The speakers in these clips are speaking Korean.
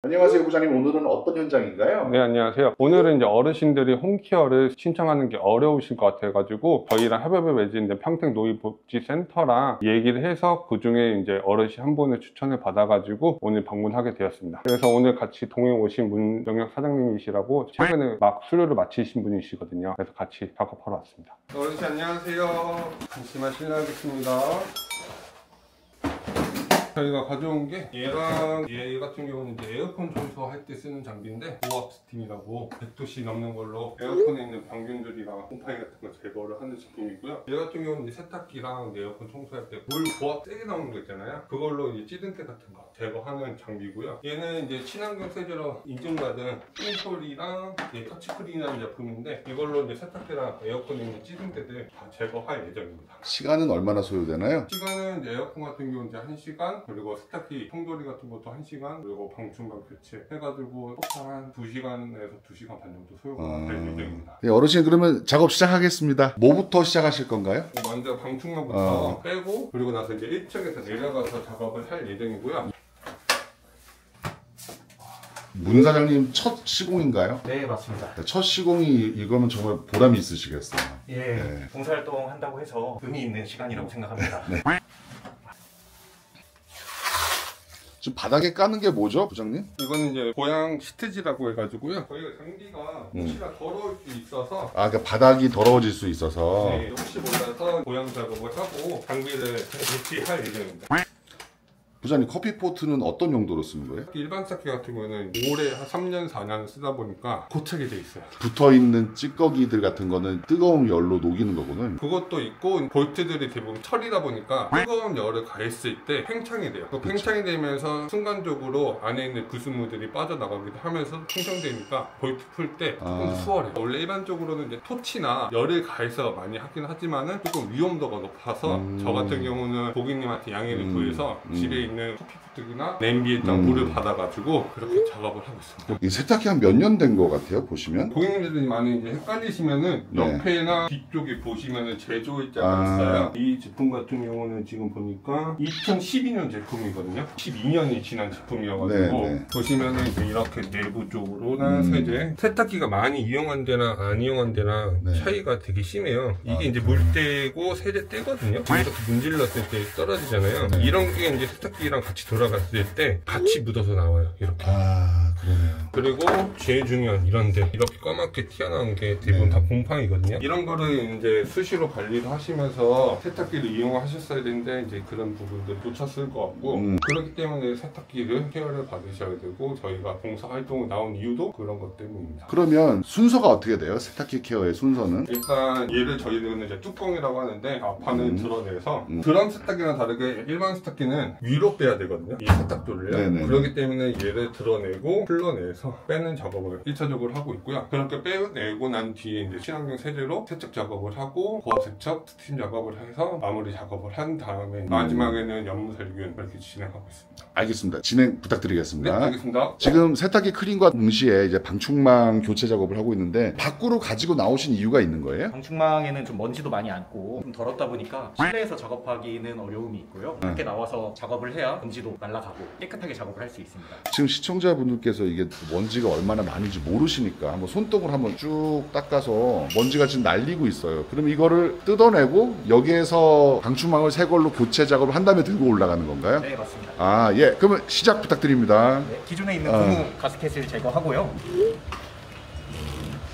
안녕하세요 부장님. 오늘은 어떤 현장인가요? 네, 안녕하세요. 오늘은 이제 어르신들이 홈케어를 신청하는 게 어려우실 것 같아가지고 저희랑 협업을 맺은 평택노인복지센터랑 얘기를 해서 그 중에 이제 어르신 한 분을 추천을 받아가지고 오늘 방문하게 되었습니다. 그래서 오늘 같이 동행 오신 문정혁 사장님이시라고 최근에 막 수료를 마치신 분이시거든요. 그래서 같이 작업하러 왔습니다. 어르신 안녕하세요. 잠시만 실례하겠습니다. 저희가 가져온 게 얘랑 얘 같은 경우는 이제 에어컨 청소할 때 쓰는 장비인데 고압 스팀이라고 100도씨 넘는 걸로 에어컨에 있는 병균들이랑 곰팡이 같은 거 제거를 하는 제품이고요. 얘 같은 경우는 이제 세탁기랑 에어컨 청소할 때 물 고압 세게 나오는 거 있잖아요. 그걸로 이제 찌든때 같은 거 제거하는 장비고요. 얘는 이제 친환경 세제로 인증받은 핀솔이랑 터치크린이라는 제품인데 이걸로 이제 세탁기랑 에어컨에 있는 찌든때들 다 제거할 예정입니다. 시간은 얼마나 소요되나요? 시간은 이제 에어컨 같은 경우는 이제 1시간, 그리고 세탁기 통돌이 같은 것도 1시간, 그리고 방충망 교체 해가지고 토탈 한 2시간에서 2시간 반 정도 소요가 될 예정입니다. 네, 어르신 그러면 작업 시작하겠습니다. 뭐부터 시작하실 건가요? 먼저 방충망부터 빼고, 그리고 나서 이제 1층에서 내려가서 작업을 할 예정이고요. 문 사장님 첫 시공인가요? 네, 맞습니다. 첫 시공이 이거면 정말 보람이 있으시겠어요. 예, 네. 봉사활동 한다고 해서 의미 있는 시간이라고 생각합니다. 네. 지금 바닥에 까는 게 뭐죠, 부장님? 이거는 이제 고양 시트지라고 해가지고요. 저희가 장비가 혹시나 더러울 수 있어서 그러니까 바닥이 더러워질 수 있어서 네, 혹시 몰라서 고양 작업을 하고 장비를 교체할 예정입니다. 부장님 커피포트는 어떤 용도로 쓰는 거예요? 일반 세탁기 같은 경우는 오래 한 3년, 4년 쓰다 보니까 고착이 돼 있어요. 붙어있는 찌꺼기들 같은 거는 뜨거운 열로 녹이는 거구나. 그것도 있고 볼트들이 대부분 철이다 보니까 뜨거운 열을 가했을 때 팽창이 돼요. 그 팽창이 되면서 순간적으로 안에 있는 불순물들이 빠져나가기도 하면서 팽창되니까 볼트 풀 때 조금 수월해요. 원래 일반적으로는 이제 토치나 열을 가해서 많이 하긴 하지만은 조금 위험도가 높아서 저 같은 경우는 고객님한테 양해를 구해서 집에 있는 커피포트나 냄비에다 물을 받아가지고 그렇게 작업을 하고 있습니다. 이 세탁기 한 몇 년 된 거 같아요, 보시면? 고객님들이 많이 이제 헷갈리시면은 네. 옆에나 뒤쪽에 보시면은 제조일자가 있어요. 이 제품 같은 경우는 지금 보니까 2012년 제품이거든요. 12년이 지난 제품이어가지고 네. 보시면은 이제 이렇게 내부 쪽으로나 세탁기가 많이 이용한 데나 안 이용한 데나 차이가 되게 심해요. 이게 이제 물때고 세제때거든요. 이렇게 문질렀을 때 떨어지잖아요. 이런 게 이제 세탁기랑 같이 돌아갔을 때 같이 묻어서 나와요. 이렇게. 그러네요. 그리고 제일 중요한 이런데 이렇게 까맣게 튀어나온 게 대부분 다 곰팡이거든요. 이런 거를 이제 수시로 관리를 하시면서 세탁기를 이용하셨어야 되는데 이제 그런 부분들 놓쳤을 것 같고 그렇기 때문에 세탁기를 케어를 받으셔야 되고 저희가 봉사활동을 나온 이유도 그런 것 때문입니다. 그러면 순서가 어떻게 돼요? 세탁기 케어의 순서는? 일단 얘를 저희는 이제 뚜껑이라고 하는데 앞판을 드러내서 드럼 세탁기랑 다르게 일반 세탁기는 위로 빼야 되거든요. 이 세탁도를요. 그렇기 때문에 얘를 드러내고 풀러내서 빼는 작업을 1차적으로 하고 있고요. 그렇게 빼내고 난 뒤에 이제 친환경 세제로 세척 작업을 하고 고압 세척, 스팀 작업을 해서 마무리 작업을 한 다음에 마지막에는 연무살균 이렇게 진행하고 있습니다. 알겠습니다. 진행 부탁드리겠습니다. 네, 알겠습니다. 지금 세탁기 클린과 동시에 이제 방충망 교체 작업을 하고 있는데 밖으로 가지고 나오신 이유가 있는 거예요? 방충망에는 좀 먼지도 많이 앉고 좀 더럽다 보니까 실내에서 작업하기는 어려움이 있고요. 밖에 나와서 작업을 해야 먼지도 날아가고 깨끗하게 작업을 할 수 있습니다. 지금 시청자분들께서 이게 먼지가 얼마나 많은지 모르시니까 한번 손톱을 한번 쭉 닦아서 먼지가 지금 날리고 있어요. 그럼 이거를 뜯어내고 여기에서 방충망을 새 걸로 교체 작업을 한 다음에 들고 올라가는 건가요? 네, 맞습니다. 예. 그러면 시작 부탁드립니다. 네, 기존에 있는 고무 가스켓을 제거하고요.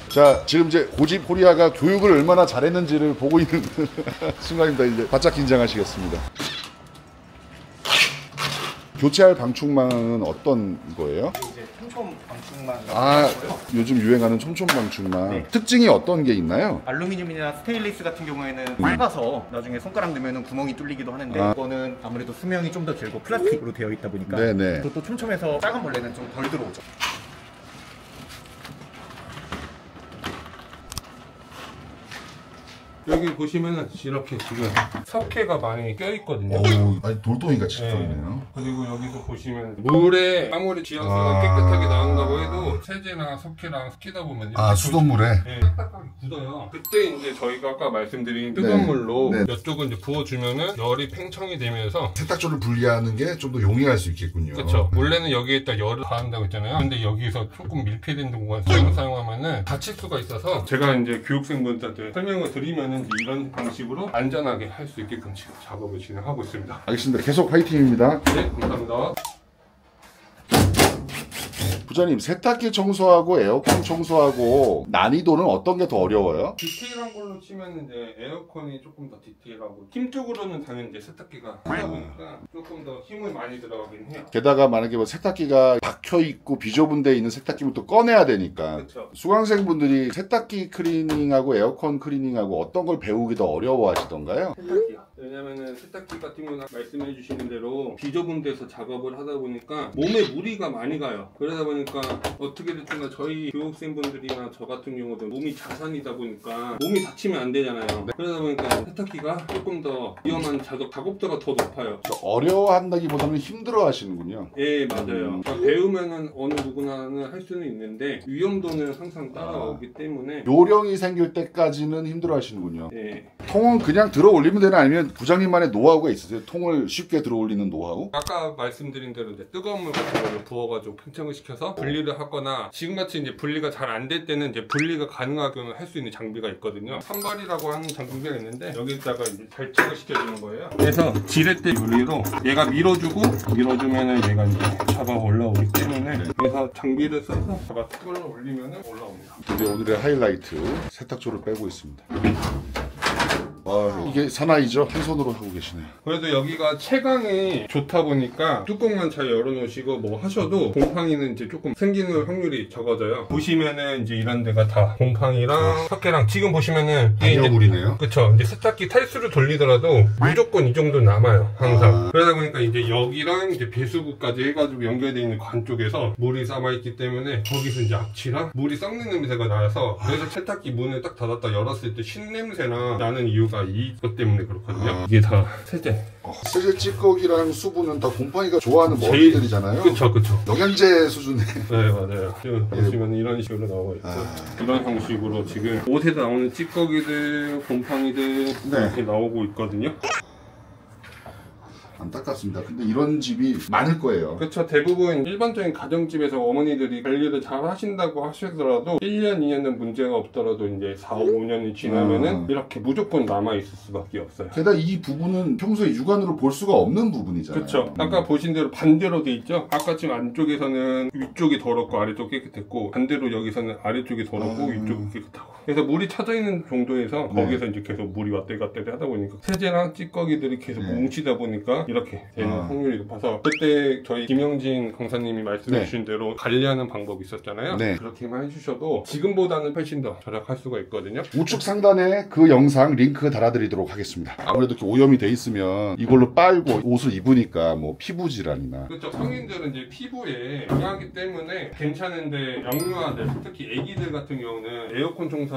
자, 지금 이제 고집 코리아가 교육을 얼마나 잘했는지를 보고 있는 순간입니다. 이제 바짝 긴장하시겠습니다. 교체할 방충망은 어떤 거예요? 이제 촘촘 방충망. 요즘 유행하는 촘촘 방충망. 네. 특징이 어떤 게 있나요? 알루미늄이나 스테인리스 같은 경우에는 짧아서 나중에 손가락 넣으면 구멍이 뚫리기도 하는데 이거는 아무래도 수명이 좀 더 길고 플라스틱으로 되어 있다 보니까 또 촘촘해서 작은 벌레는 좀 덜 들어오죠. 여기 보시면은 이렇게 지금 석회가 많이 껴있거든요. 아니 돌덩이 같이 써 있네요. 그리고 여기서 보시면 물에 아무리 지하수가 깨끗하게 나온다고 해도 세제나 석회랑 섞이다 보면 수돗물에 딱딱하게 굳어요. 그때 이제 저희가 아까 말씀드린 뜨거운 물로 이쪽은 이제 부어주면은 열이 팽창이 되면서 세탁조를 분리하는 게 좀 더 용이할 수 있겠군요. 그렇죠. 원래는 여기에다 열을 가한다고 했잖아요. 근데 여기서 조금 밀폐된 공간을 사용하면은 다칠 수가 있어서 제가 이제 교육생분들한테 설명을 드리면은 이제 이런 방식으로 안전하게 할 수 있게끔 지금 작업을 진행하고 있습니다. 알겠습니다. 계속 화이팅입니다. 네, 감사합니다. 부장님, 세탁기 청소하고 에어컨 청소하고 난이도는 어떤 게 더 어려워요? 디테일한 걸로 치면 이제 에어컨이 조금 더 디테일하고 힘적으로는 당연히 이제 세탁기가 하다 보니까 조금 더 힘을 많이 들어가긴 해요. 게다가 만약에 뭐 세탁기가 박혀 있고 비좁은 데 있는 세탁기를 또 꺼내야 되니까 그렇죠. 수강생분들이 세탁기 클리닝하고 에어컨 클리닝하고 어떤 걸 배우기 더 어려워하시던가요? 세탁기요. 왜냐면은 세탁기 같은 경우는 말씀해 주시는 대로 비좁은 데서 작업을 하다 보니까 몸에 무리가 많이 가요. 그러다 보니까 어떻게 됐든 저희 교육생분들이나 저 같은 경우도 몸이 자산이다 보니까 몸이 다치면 안 되잖아요. 그러다 보니까 세탁기가 조금 더 위험한 작업도가 더 높아요. 어려워한다기보다는 힘들어 하시는군요. 예, 맞아요. 그러니까 배우면은 어느 누구나는 할 수는 있는데 위험도는 항상 따라오기 때문에 요령이 생길 때까지는 힘들어 하시는군요. 예. 통은 그냥 들어 올리면 되나 아니면 부장님만의 노하우가 있으세요? 통을 쉽게 들어 올리는 노하우? 아까 말씀드린 대로 이제 뜨거운 물 같은 거를 부어가지고 팽창을 시켜서 분리를 하거나 지금같이 이제 분리가 잘 안 될 때는 이제 분리가 가능하게 할 수 있는 장비가 있거든요. 산발이라고 하는 장비가 있는데 여기다가 이제 결착을 시켜주는 거예요. 그래서 지렛대 유리로 얘가 밀어주면은 얘가 이제 잡아 올라오기 때문에 그래서 장비를 써서 잡아 끌어 올리면은 올라옵니다. 근데 오늘의 하이라이트 세탁조를 빼고 있습니다. 이게 사나이죠? 한 손으로 하고 계시네요. 그래도 여기가 채광이 좋다 보니까 뚜껑만 잘 열어놓으시고 뭐 하셔도 곰팡이는 이제 조금 생기는 확률이 적어져요. 보시면은 이제 이런 데가 다 곰팡이랑 석회랑 지금 보시면은 방열물이네요. 그쵸. 이제 세탁기 탈수를 돌리더라도 무조건 이 정도 남아요. 항상. 그러다 보니까 이제 여기랑 이제 배수구까지 해가지고 연결되어 있는 관 쪽에서 물이 남아있기 때문에 거기서 이제 악취랑 물이 썩는 냄새가 나서 그래서 세탁기 문을 딱 닫았다 열었을 때 신냄새나 나는 이유가 이것 때문에 그렇거든요. 이게 다 세제. 세제 찌꺼기랑 수분은 다 곰팡이가 좋아하는 먹이들이잖아요. 그쵸. 영양제 수준의. 네, 맞아요. 지금 보시면 이런 식으로 나와 있고 이런 형식으로 지금 옷에 나오는 찌꺼기들, 곰팡이들 이렇게 나오고 있거든요. 안타깝습니다. 근데 이런 집이 많을 거예요. 그렇죠. 대부분 일반적인 가정집에서 어머니들이 관리를 잘 하신다고 하시더라도 1년, 2년은 문제가 없더라도 이제 4, 5년이 지나면은 이렇게 무조건 남아있을 수밖에 없어요. 게다가 이 부분은 평소에 육안으로 볼 수가 없는 부분이잖아요. 그렇죠. 아까 보신 대로 반대로 돼 있죠. 아까 지금 안쪽에서는 위쪽이 더럽고 아래쪽 깨끗했고 반대로 여기서는 아래쪽이 더럽고 위쪽이 깨끗하고 그래서 물이 차져있는 정도에서 거기서 이제 계속 물이 왔다 갔다 하다 보니까 세제랑 찌꺼기들이 계속 뭉치다 보니까 이렇게 되는 확률이 높아서 그때 저희 김영진 강사님이 말씀해 주신 대로 관리하는 방법이 있었잖아요. 그렇게만 해주셔도 지금보다는 훨씬 더 절약할 수가 있거든요. 우측 상단에 그 영상 링크 달아드리도록 하겠습니다. 아무래도 이렇게 오염이 돼 있으면 이걸로 빨고 옷을 입으니까 뭐 피부 질환이나 그렇죠. 성인들은 이제 피부에 강하기 때문에 괜찮은데 영유아들 특히 아기들 같은 경우는 에어컨 청소랑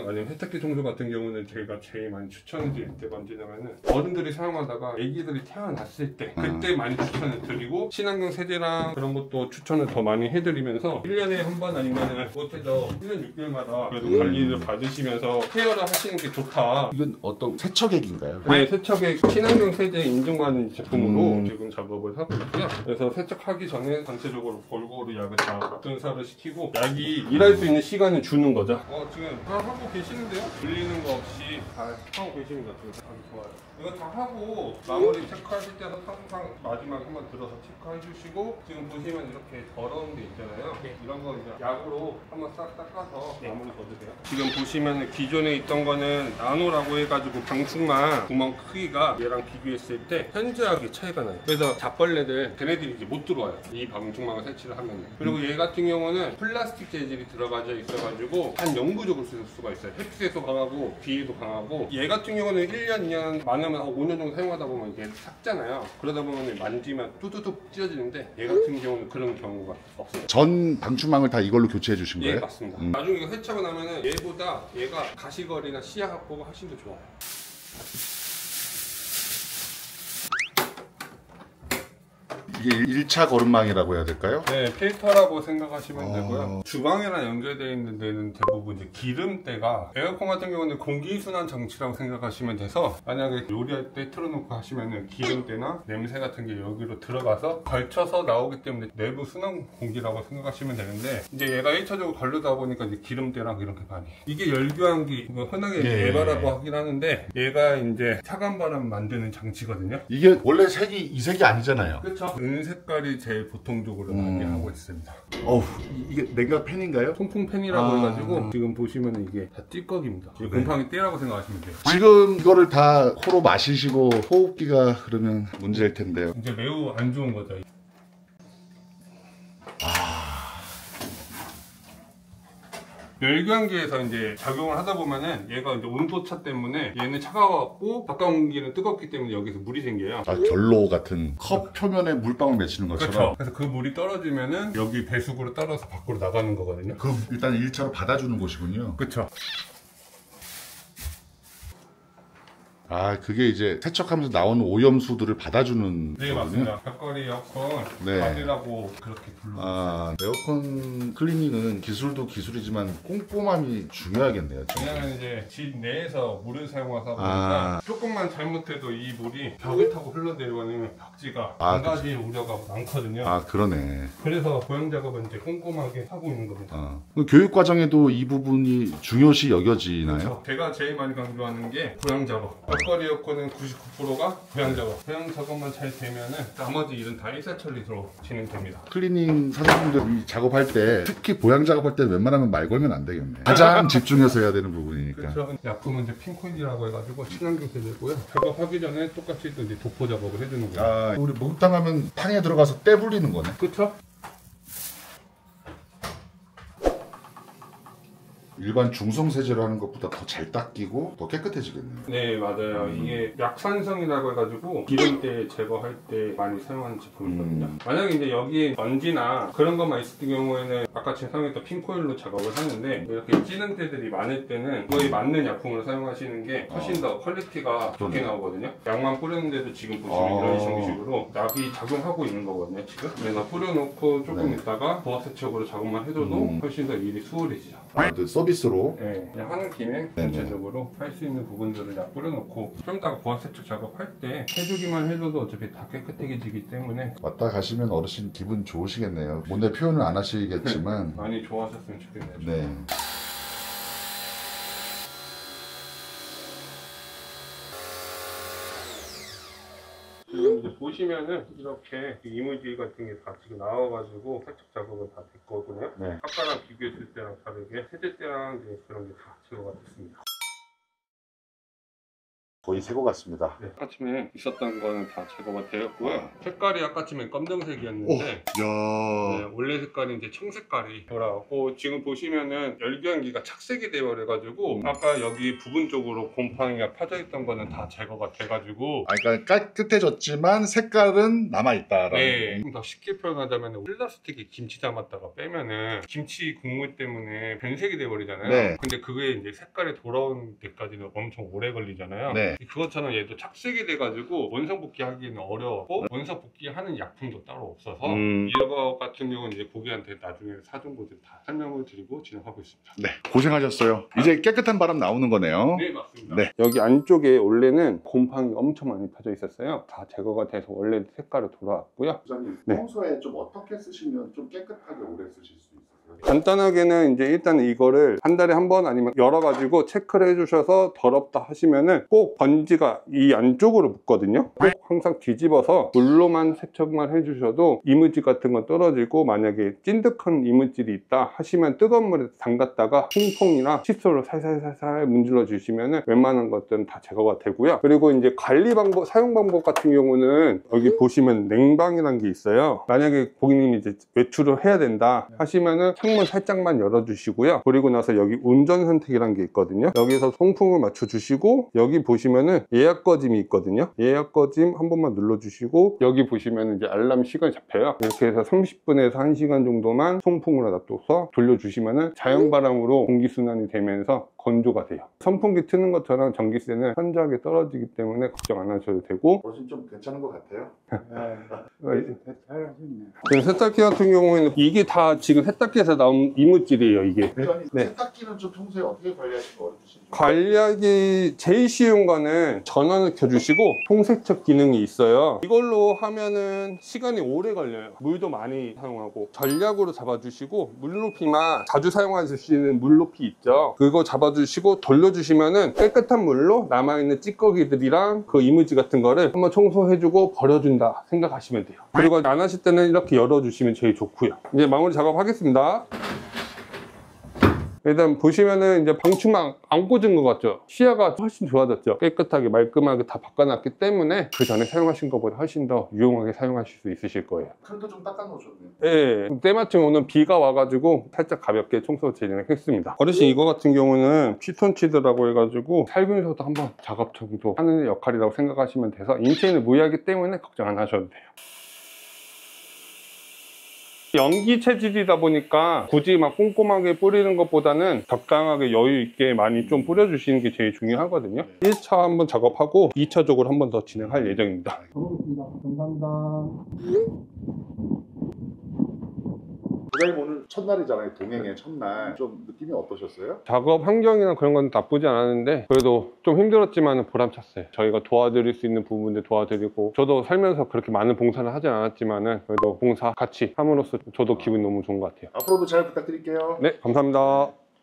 아니면 세탁기 청소 같은 경우는 제가 제일 많이 추천드릴 때가 언제냐면은 어른들이 사용하다가 아기들이 태어났을 때 그때 많이 추천을 드리고 친환경 세제랑 그런 것도 추천을 더 많이 해드리면서 1년에 한 번 아니면은 못해도 1년 6개월마다 그래도 관리를 받으시면서 케어를 하시는 게 좋다. 이건 어떤 세척액인가요? 네, 세척액 친환경 세제 인증받은 제품으로 지금 작업을 하고 있고요. 그래서 세척하기 전에 전체적으로 골고루 약을 다 분사를 시키고 약이 일할 수 있는 시간을 주는 거죠. 지금 다 하고 계시는데요? 들리는 거 없이 잘 하고 계시는 것 같아요. 아주 좋아요. 이거 다 하고 마무리 체크하실 때는 항상 마지막에 한번 들어서 체크해 주시고 지금 보시면 이렇게 더러운 게 있잖아요. 이런 거 이제 약으로 한번 싹 닦아서 마무리 넣어주세요. 지금 보시면 기존에 있던 거는 나노라고 해가지고 방충망 구멍 크기가 얘랑 비교했을 때 현저하게 차이가 나요. 그래서 잡벌레들 걔네들이 이제 못 들어와요. 이 방충망을 설치를 하면. 그리고 얘 같은 경우는 플라스틱 재질이 들어가져 있어가지고 한 영구적으로 쓸 수가 있어요. 햇빛에도 강하고 비에도 강하고 얘 같은 경우는 1년, 2년 많으면 한 5년 정도 사용하다 보면 이게 싹 작잖아요. 그러다 보면 만지면 뚜두둑 찢어지는데 얘 같은 경우는 그런 경우가 없어요. 전 방충망을 다 이걸로 교체해 주신 거예요? 예, 맞습니다. 나중에 이거 세차고 나면은 얘보다 얘가 가시거리나 시야 확보가 훨씬 더 좋아요. 이게 1차 거름망이라고 해야 될까요? 네, 필터라고 생각하시면 되고요. 주방이랑 연결되어 있는 데는 대부분 이제 기름때가, 에어컨 같은 경우는 공기순환 장치라고 생각하시면 돼서 만약에 요리할 때 틀어놓고 하시면은 기름때나 냄새 같은 게 여기로 들어가서 걸쳐서 나오기 때문에 내부 순환 공기라고 생각하시면 되는데, 이제 얘가 1차적으로 걸르다 보니까 이제 기름때랑 이렇게 많이, 이게 열교환기, 흔하게 에바라고 하긴 하는데 얘가 이제 차가운 바람 만드는 장치거든요. 이게 원래 색이 이 색이 아니잖아요. 그렇죠. 은색깔이 제일 보통적으로 많이 하고 있습니다. 어우, 이게 냉각 팬인가요? 통풍 팬이라고 해가지고 지금 보시면 이게 다 찌꺼기입니다. 이게 곰팡이 떼라고 생각하시면 돼요. 지금 이거를 다 코로 마시시고 호흡기가 그러면 문제일 텐데요. 이제 매우 안 좋은 거죠. 열교환기에서 이제 작용을 하다 보면은 얘가 이제 온도차 때문에 얘는 차가웠고 가까운 공기는 뜨겁기 때문에 여기서 물이 생겨요. 아, 결로 같은 컵 표면에 물방울 맺히는 것처럼. 그렇죠. 그래서 그 물이 떨어지면은 여기 배수구로 따라서 밖으로 나가는 거거든요. 그럼 일단 1차로 받아주는 곳이군요. 그렇죠. 아, 그게 이제 세척하면서 나오는 오염수들을 받아주는 네, 거군요. 맞습니다. 벽걸이 에어컨 네. 바디라고 그렇게 불러요. 아, 에어컨 클리닝은 기술도 기술이지만 꼼꼼함이 중요하겠네요. 좀. 왜냐면 이제 집 내에서 물을 사용하다 보니까 조금만 잘못해도 이 물이 벽을 타고 흘러내려가는 벽지가 한 가지 우려가 많거든요. 아, 그러네. 그래서 보양 작업은 이제 꼼꼼하게 하고 있는 겁니다. 아. 교육 과정에도 이 부분이 중요시 여겨지나요? 그렇죠. 제가 제일 많이 강조하는 게 보양 작업. 벽걸이 에어컨은 99%가 보양 작업. 보양 작업만 잘 되면은 나머지 일은 다 일사천리로 진행됩니다. 클리닝 사장님들이 작업할 때, 특히 보양 작업할 때 웬만하면 말 걸면 안 되겠네. 가장 집중해서 해야 되는 부분이니까. 그렇죠. 약품은 이제 핀코일이라고 해가지고 친환경 세제고요. 작업하기 전에 똑같이 또 이제 도포 작업을 해주는 거예요. 아, 우리 목욕탕 하면 탕에 들어가서 때 불리는 거네. 그렇죠. 일반 중성 세제를 하는 것보다 더 잘 닦이고 더 깨끗해지겠네요. 네, 맞아요. 이게 약산성이라고 해가지고 기름때 제거할 때 많이 사용하는 제품이거든요. 만약에 이제 여기 먼지나 그런 것만 있을 경우에는 아까 제가 사용했던 핀코일로 작업을 하는데, 이렇게 찌는 때들이 많을 때는 거의 맞는 약품을 사용하시는 게 훨씬 더 퀄리티가 좋게 나오거든요. 약만 뿌렸는데도 지금 보시면 이런 형식으로 약이 작용하고 있는 거거든요, 지금. 그래서 뿌려놓고 조금 있다가 보아 세척으로 작업만 해줘도 훨씬 더 일이 수월해지죠. 아, 그 서비스로. 네, 그냥 하는 김에 전체적으로 할 수 있는 부분들을 다 뿌려놓고 좀 이따가 보안 세척 작업할 때 해주기만 해줘도 어차피 다 깨끗해지기 때문에 왔다 가시면 어르신 기분 좋으시겠네요. 뭔데 표현을 안 하시겠지만. 많이 좋아하셨으면 좋겠네요. 네. 지금 이제 보시면은 이렇게 이물질 같은 게 다 지금 나와가지고 세척 작업은 다 됐거든요. 네. 아까랑 비교했을 때랑 다르게 세제 때랑 이제 그런 게 다 제거가 됐습니다. 거의 새 것 같습니다. 네, 아까쯤에 있었던 거는 다 제거가 되었고요. 색깔이 아까쯤에 검정색이었는데 야. 네, 원래 색깔이 이제 청색깔이 돌아왔고, 지금 보시면은 열교환기가 착색이 되어버려가지고 아까 여기 부분 쪽으로 곰팡이가 파져있던 거는 다 제거가 돼가지고, 아, 그러니까 깨끗해졌지만 색깔은 남아있다라는. 네, 좀 더 쉽게 표현하자면 플라스틱에 김치 담았다가 빼면은 김치 국물 때문에 변색이 돼버리잖아요. 네. 근데 그게 이제 색깔이 돌아오는 데까지는 엄청 오래 걸리잖아요. 네. 그것처럼 얘도 착색이 돼가지고 원성 복귀하기는 어려웠고, 원성 복귀하는 약품도 따로 없어서 이거 같은 경우는 이제 고객한테 나중에 사정보들 다 설명을 드리고 진행하고 있습니다. 네. 고생하셨어요. 이제 깨끗한 바람 나오는 거네요. 네, 맞습니다. 네. 여기 안쪽에 원래는 곰팡이 엄청 많이 파져 있었어요. 다 제거가 돼서 원래 색깔이 돌아왔고요. 부장님, 네. 평소에 좀 어떻게 쓰시면 좀 깨끗하게 오래 쓰실 수 있어요? 간단하게는 이제 일단 이거를 한 달에 한 번 아니면 열어가지고 체크를 해주셔서 더럽다 하시면은 꼭 번지가 이 안쪽으로 묻거든요. 꼭 항상 뒤집어서 물로만 세척만 해주셔도 이물질 같은 건 떨어지고, 만약에 찐득한 이물질이 있다 하시면 뜨거운 물에 담갔다가 퐁퐁이나 칫솔로 살살살살 문질러 주시면은 웬만한 것들은 다 제거가 되고요. 그리고 이제 관리 방법, 사용 방법 같은 경우는 여기 보시면 냉방이라는 게 있어요. 만약에 고객님이 이제 외출을 해야 된다 하시면은 창문 살짝만 열어주시고요. 그리고 나서 여기 운전 선택이라는 게 있거든요. 여기서 송풍을 맞춰주시고 여기 보시면은 예약 거짐이 있거든요. 예약 거짐 한 번만 눌러주시고 여기 보시면 이제 알람 시간이 잡혀요. 이렇게 해서 30분에서 1시간 정도만 송풍으로 놔둬서 돌려주시면은 자연바람으로 공기순환이 되면서 건조가 돼요. 선풍기 트는 것처럼 전기세는 현저하게 떨어지기 때문에 걱정 안 하셔도 되고. 훨씬 좀 괜찮은 것 같아요. 지금 세탁기 같은 경우에는 이게 다 지금 세탁기에서 나온 이물질이에요, 이게. 네. 세탁기는 좀 평소에 어떻게 관리하시고 어떠신지? 관리하기 제일 쉬운 거는 전원을 켜주시고 통세척 기능이 있어요. 이걸로 하면은 시간이 오래 걸려요. 물도 많이 사용하고 전략으로 잡아주시고 물높이만 자주 사용하실 수 있는 물높이 있죠. 그거 잡아주시고 돌려주시면은 깨끗한 물로 남아있는 찌꺼기들이랑 그 이물질 같은 거를 한번 청소해주고 버려준다 생각하시면 돼요. 그리고 안 하실 때는 이렇게 열어주시면 제일 좋고요. 이제 마무리 작업하겠습니다. 일단 보시면은 이제 방충망 안 꽂은 것 같죠? 시야가 훨씬 좋아졌죠? 깨끗하게 말끔하게 다 바꿔놨기 때문에 그 전에 사용하신 것보다 훨씬 더 유용하게 사용하실 수 있으실 거예요. 틀도 좀 닦아놓으셨네요. 네, 때마침 오늘 비가 와가지고 살짝 가볍게 청소 진행했습니다. 어르신 이거 같은 경우는 피톤치드라고 해가지고 살균소도 한번 작업 정도 하는 역할이라고 생각하시면 돼서 인체인을 무해하기 때문에 걱정 안 하셔도 돼요. 연기 체질이다 보니까 굳이 막 꼼꼼하게 뿌리는 것보다는 적당하게 여유 있게 많이 좀 뿌려주시는 게 제일 중요하거든요. 1차 한번 작업하고 2차적으로 한번 더 진행할 예정입니다. 가보겠습니다. 감사합니다. 부장님 오늘 첫날이잖아요. 동행의 첫날. 좀 느낌이 어떠셨어요? 작업 환경이나 그런 건 나쁘지 않았는데 그래도 좀 힘들었지만 보람찼어요. 저희가 도와드릴 수 있는 부분들 도와드리고 저도 살면서 그렇게 많은 봉사를 하진 않았지만 그래도 봉사 같이 함으로써 저도 기분이 너무 좋은 것 같아요. 앞으로도 잘 부탁드릴게요. 네, 감사합니다.